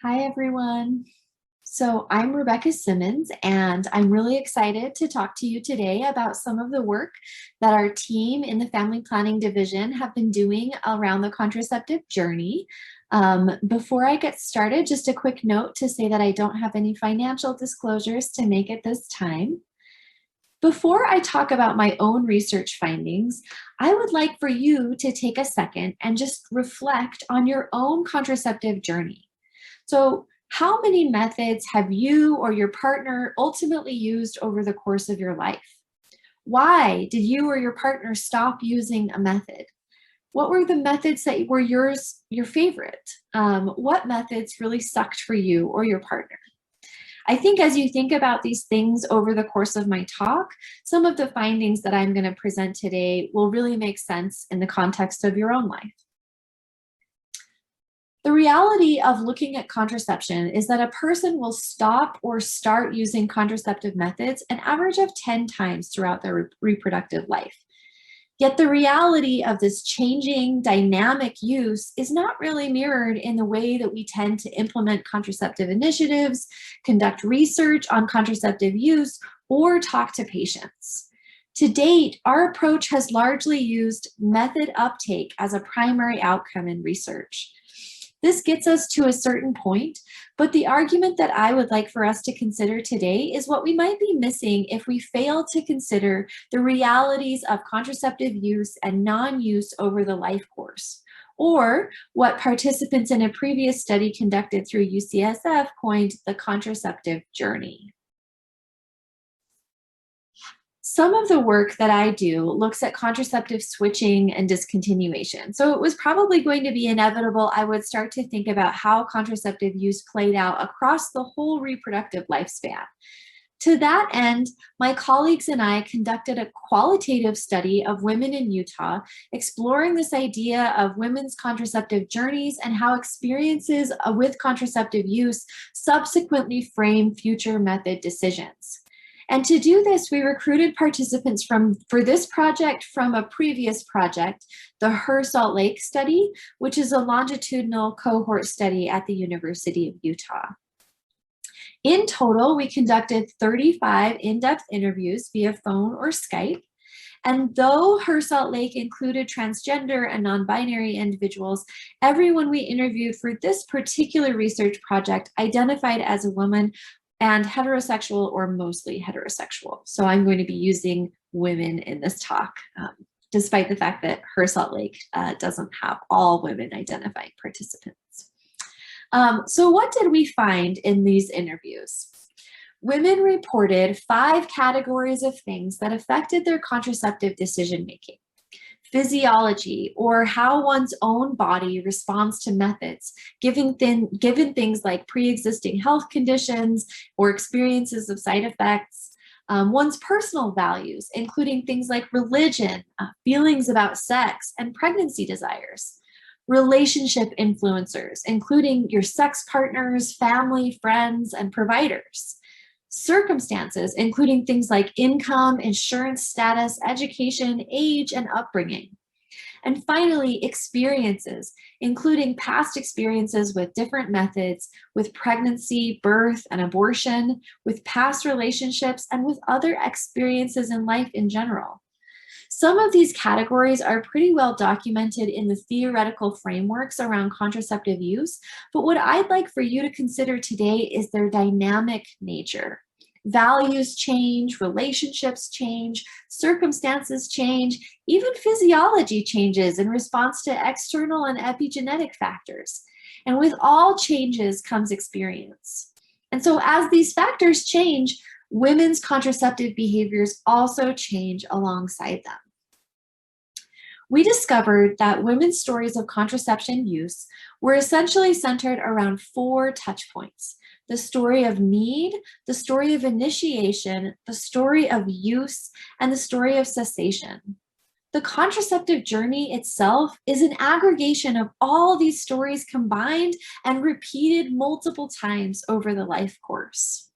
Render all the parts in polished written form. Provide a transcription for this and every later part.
Hi, everyone. So I'm Rebecca Simmons, and I'm really excited to talk to you today about some of the work that our team in the Family Planning Division have been doing around the contraceptive journey. Before I get started, just a quick note to say that I don't have any financial disclosures to make at this time. Before I talk about my own research findings, I would like for you to take a second and just reflect on your own contraceptive journey. So, how many methods have you or your partner ultimately used over the course of your life? Why did you or your partner stop using a method? What were the methods that were your favorite? What methods really sucked for you or your partner? I think as you think about these things over the course of my talk, some of the findings that I'm going to present today will really make sense in the context of your own life. The reality of looking at contraception is that a person will stop or start using contraceptive methods an average of 10 times throughout their reproductive life. Yet the reality of this changing dynamic use is not really mirrored in the way that we tend to implement contraceptive initiatives, conduct research on contraceptive use, or talk to patients. To date, our approach has largely used method uptake as a primary outcome in research. This gets us to a certain point, but the argument that I would like for us to consider today is what we might be missing if we fail to consider the realities of contraceptive use and non-use over the life course, or what participants in a previous study conducted through UCSF coined the contraceptive journey. Some of the work that I do looks at contraceptive switching and discontinuation. So it was probably going to be inevitable I would start to think about how contraceptive use played out across the whole reproductive lifespan. To that end, my colleagues and I conducted a qualitative study of women in Utah, exploring this idea of women's contraceptive journeys and how experiences with contraceptive use subsequently frame future method decisions. And to do this, we recruited participants for this project from a previous project, the Her Salt Lake study, which is a longitudinal cohort study at the University of Utah. In total, we conducted 35 in-depth interviews via phone or Skype. And though Her Salt Lake included transgender and non-binary individuals, everyone we interviewed for this particular research project identified as a woman and heterosexual or mostly heterosexual. So I'm going to be using women in this talk, despite the fact that Her Salt Lake doesn't have all women identifying participants. So what did we find in these interviews? Women reported 5 categories of things that affected their contraceptive decision-making. Physiology, or how one's own body responds to methods, given things like pre-existing health conditions or experiences of side effects. One's personal values, including things like religion, feelings about sex, and pregnancy desires. Relationship influencers, including your sex partners, family, friends, and providers. Circumstances, including things like income, insurance status, education, age, and upbringing. And finally, experiences, including past experiences with different methods, with pregnancy, birth, and abortion, with past relationships, and with other experiences in life in general. Some of these categories are pretty well documented in the theoretical frameworks around contraceptive use, but what I'd like for you to consider today is their dynamic nature. Values change, relationships change, circumstances change, even physiology changes in response to external and epigenetic factors. And with all changes comes experience. And so as these factors change, women's contraceptive behaviors also change alongside them. We discovered that women's stories of contraception use were essentially centered around 4 touch points: the story of need, the story of initiation, the story of use, and the story of cessation. The contraceptive journey itself is an aggregation of all these stories combined and repeated multiple times over the life course.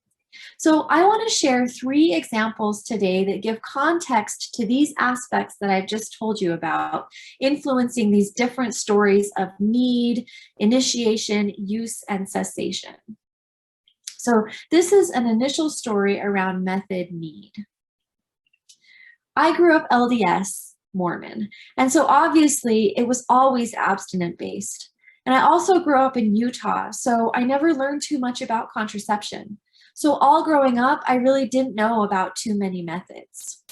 So I want to share 3 examples today that give context to these aspects that I've just told you about, influencing these different stories of need, initiation, use, and cessation. So this is an initial story around method need. I grew up LDS Mormon, and so obviously it was always abstinent based. And I also grew up in Utah, so I never learned too much about contraception. So all growing up, I really didn't know about too many methods.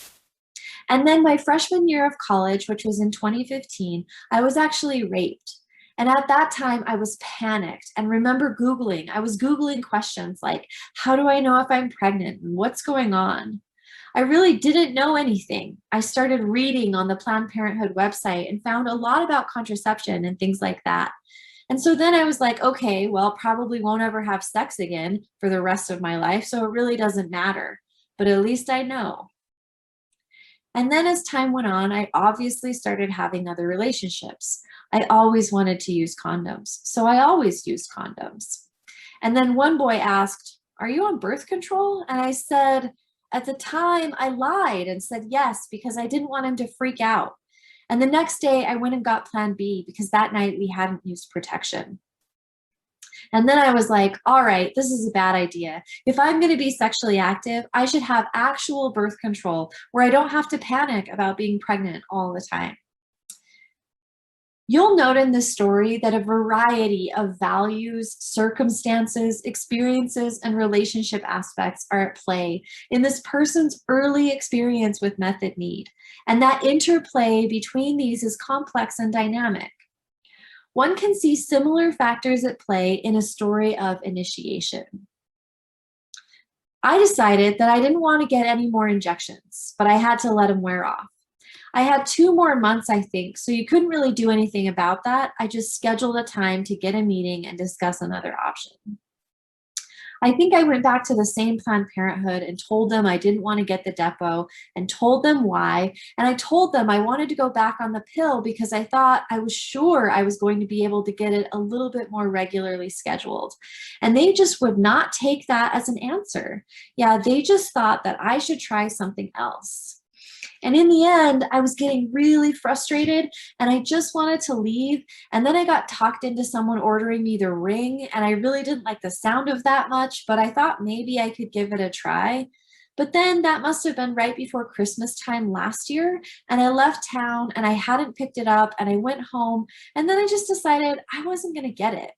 And then my freshman year of college, which was in 2015, I was actually raped. And at that time, I was panicked and remember Googling. I was Googling questions like, how do I know if I'm pregnant and what's going on? I really didn't know anything. I started reading on the Planned Parenthood website and found a lot about contraception and things like that. And so then I was like, okay, well, probably won't ever have sex again for the rest of my life, so it really doesn't matter. But at least I know. And then as time went on, I obviously started having other relationships. I always wanted to use condoms, so I always used condoms. And then one boy asked, are you on birth control? And I said, at the time, I lied and said yes because I didn't want him to freak out. And the next day, I went and got Plan B because that night we hadn't used protection. And then I was like, all right, this is a bad idea. If I'm going to be sexually active, I should have actual birth control where I don't have to panic about being pregnant all the time. You'll note in this story that a variety of values, circumstances, experiences, and relationship aspects are at play in this person's early experience with method need. And that interplay between these is complex and dynamic. One can see similar factors at play in a story of initiation. I decided that I didn't want to get any more injections, but I had to let them wear off. I had 2 more months, I think, so you couldn't really do anything about that. I just scheduled a time to get a meeting and discuss another option. I think I went back to the same Planned Parenthood and told them I didn't want to get the depot and told them why. And I told them I wanted to go back on the pill because I thought I was sure I was going to be able to get it a little bit more regularly scheduled. And they just would not take that as an answer. Yeah, they just thought that I should try something else. And in the end, I was getting really frustrated and I just wanted to leave. And then I got talked into someone ordering me the ring. And I really didn't like the sound of that much, but I thought maybe I could give it a try. But then that must have been right before Christmas time last year. And I left town and I hadn't picked it up and I went home. And then I just decided I wasn't going to get it.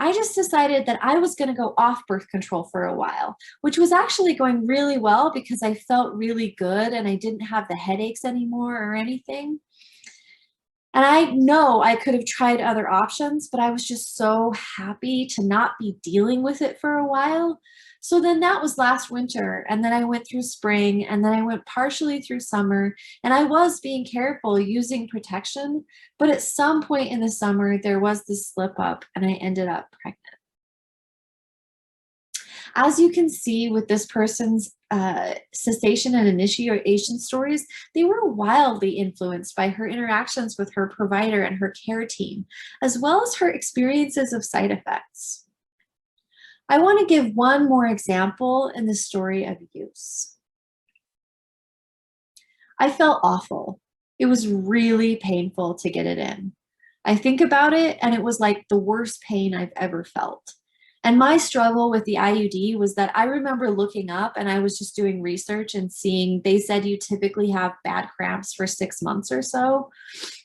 I just decided that I was going to go off birth control for a while, which was actually going really well because I felt really good and I didn't have the headaches anymore or anything. And I know I could have tried other options, but I was just so happy to not be dealing with it for a while. So then that was last winter, and then I went through spring, and then I went partially through summer, and I was being careful using protection, but at some point in the summer, there was this slip up, and I ended up pregnant. As you can see with this person's cessation and initiation stories, they were wildly influenced by her interactions with her provider and her care team, as well as her experiences of side effects. I want to give one more example in the story of use. I felt awful. It was really painful to get it in. I think about it and it was like the worst pain I've ever felt. And my struggle with the IUD was that I remember looking up and I was just doing research and seeing they said you typically have bad cramps for 6 months or so.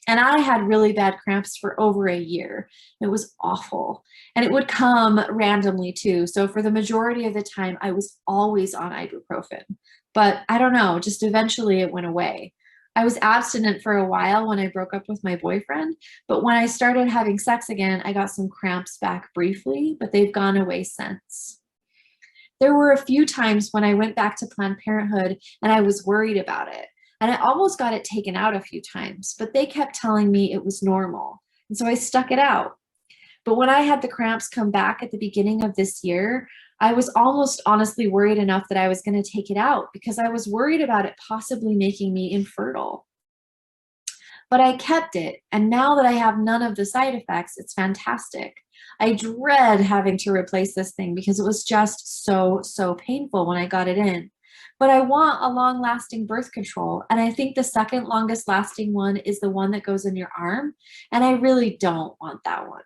And I had really bad cramps for over a year. It was awful. And it would come randomly too. So for the majority of the time, I was always on ibuprofen. But I don't know, just eventually it went away. I was abstinent for a while when I broke up with my boyfriend, but when I started having sex again, I got some cramps back briefly, but they've gone away since. There were a few times when I went back to Planned Parenthood and I was worried about it. And I almost got it taken out a few times, but they kept telling me it was normal. And so I stuck it out. But when I had the cramps come back at the beginning of this year, I was almost honestly worried enough that I was going to take it out because I was worried about it possibly making me infertile. But I kept it, and now that I have none of the side effects, it's fantastic. I dread having to replace this thing because it was just so painful when I got it in. But I want a long-lasting birth control, and I think the second longest lasting one is the one that goes in your arm, and I really don't want that one.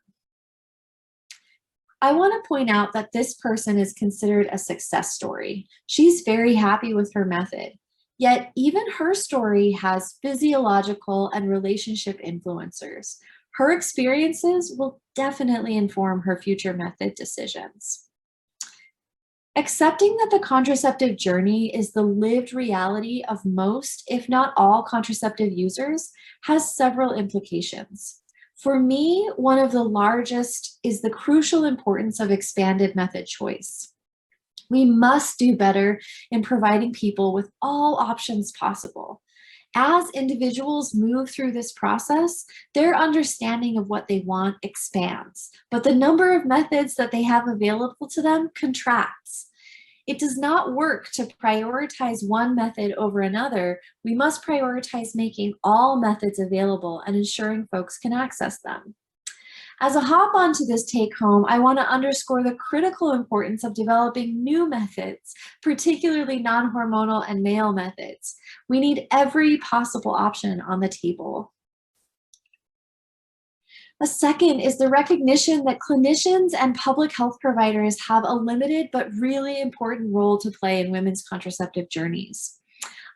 I want to point out that this person is considered a success story. She's very happy with her method. Yet even her story has physiological and relationship influencers. Her experiences will definitely inform her future method decisions. Accepting that the contraceptive journey is the lived reality of most, if not all, contraceptive users has several implications. For me, one of the largest is the crucial importance of expanded method choice. We must do better in providing people with all options possible. As individuals move through this process, their understanding of what they want expands, but the number of methods that they have available to them contracts. It does not work to prioritize one method over another. We must prioritize making all methods available and ensuring folks can access them. As a hop onto this take home, I want to underscore the critical importance of developing new methods, particularly non-hormonal and male methods. We need every possible option on the table. A second is the recognition that clinicians and public health providers have a limited but really important role to play in women's contraceptive journeys.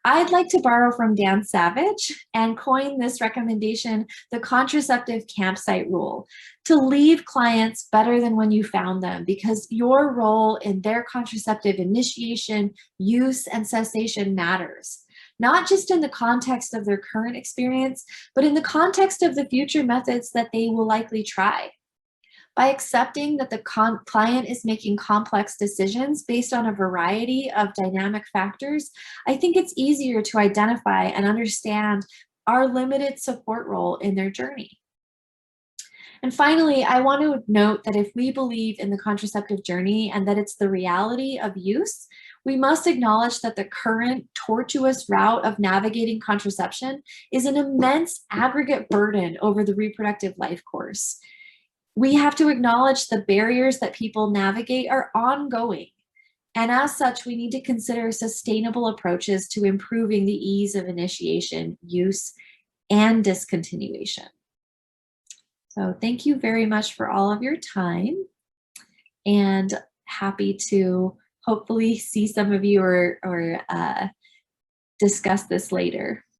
I'd like to borrow from Dan Savage and coin this recommendation the contraceptive campsite rule: to leave clients better than when you found them, because your role in their contraceptive initiation, use, and cessation matters, not just in the context of their current experience, but in the context of the future methods that they will likely try. By accepting that the client is making complex decisions based on a variety of dynamic factors, I think it's easier to identify and understand our limited support role in their journey. And finally, I want to note that if we believe in the contraceptive journey and that it's the reality of use, we must acknowledge that the current tortuous route of navigating contraception is an immense aggregate burden over the reproductive life course. We have to acknowledge the barriers that people navigate are ongoing. And as such, we need to consider sustainable approaches to improving the ease of initiation, use, and discontinuation. So thank you very much for all of your time, and happy to hopefully see some of you or discuss this later.